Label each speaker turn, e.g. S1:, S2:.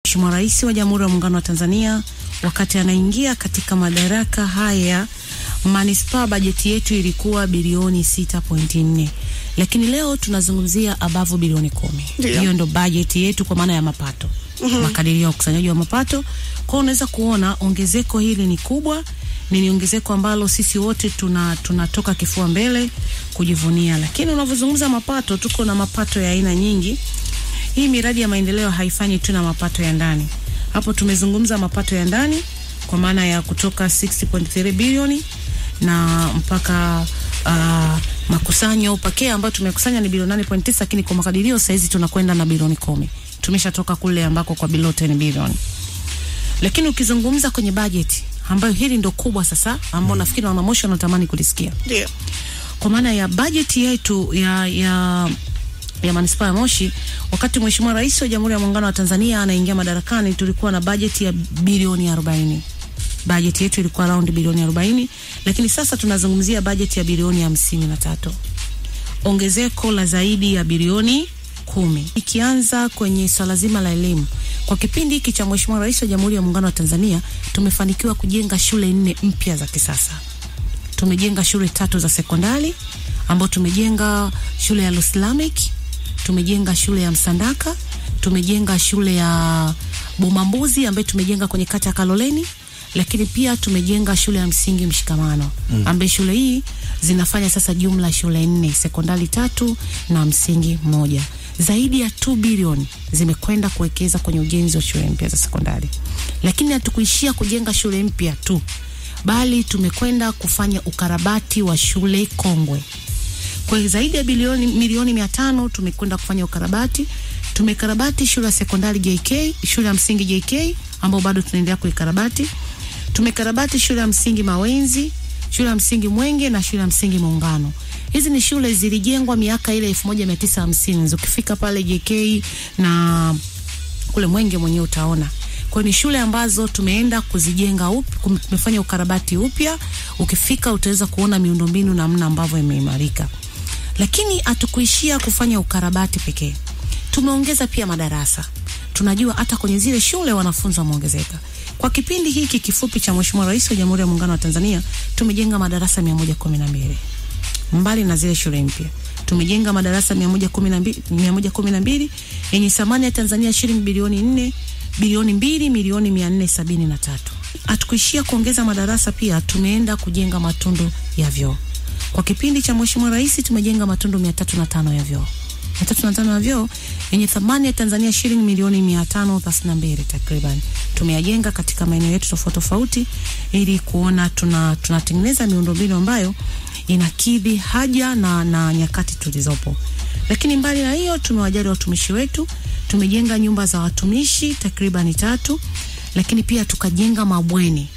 S1: Mheshimiwa Rais wa Jamhuri ya Muungano wa Tanzania wakati anaingia katika madaraka haya, manispaa bajeti yetu ilikuwa bilioni 6.4. Lakini leo tunazungumzia above bilioni 10. Hiyo ndo bajeti yetu kwa maana ya mapato. Makadirio ya ukusanyaji wa mapato. Kwa unaweza kuona ongezeko hili ni kubwa, ni ongezeko ambalo sisi wote tunatoka kifua mbele kujivunia. Lakini unavyozungumza mapato, tuko na mapato ya aina nyingi. Hii miradi ya maendeleo haifanyi tu na mapato ya ndani. Hapo tumezungumza mapato ya ndani kwa maana ya kutoka 60.3 bilioni na mpaka makusanyo pekee ambayo tumekusanya ni bilioni 8.9, lakini kwa makadirio saizi tunakwenda na bilioni 10. Tumeshatoka kule ambako kwa below 10 bilioni. Lakini ukizungumza kwenye budget ambayo hili ndo kubwa sasa, ambao nafikiri wana motion wanatamani kulisikia.
S2: Ndio.
S1: Kwa maana ya budget yetu ya manispaa ya Moshi, wakati Mheshimiwa Rais wa Jamhuri ya Muungano wa Tanzania anaingia madarakani, tulikuwa na budget ya bilioni 40. Budget yetu ilikuwa around bilioni 40, lakini sasa tunazungumzia budget ya bilioni 53. Ongezeko la zaidi ya bilioni 10. Ikianza kwenye swala zima la elimu, kwa kipindi hiki cha Mheshimiwa Rais wa Jamhuri ya Muungano wa Tanzania tumefanikiwa kujenga shule 4 mpya za kisasa. Tumejenga shule 3 za sekondari, ambao tumejenga shule ya Islamic, tumejenga shule ya Msandaka, tumejenga shule ya Bomambuzi ambayo tumejenga kwenye kata ya Kaloleni, lakini pia tumejenga shule ya msingi Mshikamano ambayo shule hii zinafanya sasa jumla shule 4, sekondari 3 na msingi 1. Zaidi ya 2 bilioni zimekwenda kuwekeza kwenye ujenzi wa shule mpya za sekondari. Lakini hatukuishia kujenga shule mpya tu, bali tumekwenda kufanya ukarabati wa shule kongwe. Kwa zaidi ya milioni 500 tumekwenda kufanya ukarabati. Tumekarabati shule ya sekondari JK, shule ya msingi JK ambao bado tunaendelea kuikarabati. Tumekarabati shule ya msingi Mawenzi, shule ya msingi Mwenge na shule ya msingi Muungano. Hizi ni shule zilijengwa miaka ile 1950. Ukifika pale JK na kule Mwenge mwenyewe utaona. Kwa ni shule ambazo tumeenda kuzijenga upya, tumefanya ukarabati upya. Ukifika utaweza kuona miundombinu na namna ambavyo imeimarika. Lakini hatukuishia kufanya ukarabati pekee. Tumeongeza pia madarasa. Tunajua hata kwenye zile shule wanafunzi wameongezeka. Kwa kipindi hiki kifupi cha Mheshimiwa Rais wa Jamhuri ya Muungano wa Tanzania, tumejenga madarasa 112. Mbali na zile shule mpya, tumejenga madarasa 112 yenye thamani ya Tanzania shilingi bilioni 2 milioni 473. Hatukuishia kuongeza madarasa, pia tumeenda kujenga matundu ya vyoo. Kwa kipindi cha Mheshimiwa Rais tumejenga matundu 305 ya vyoo. 305 ya vyoo yenye thamani ya Tanzania shilingi milioni 532 takriban. Tumeyajenga katika maeneo yetu tofauti tofauti ili kuona tunatengeneza miundombinu ambayo inakidhi haja na nyakati tulizopo. Lakini mbali na hiyo, tumewajali watumishi wetu. Tumejenga nyumba za watumishi takriban 3, lakini pia tukajenga mabweni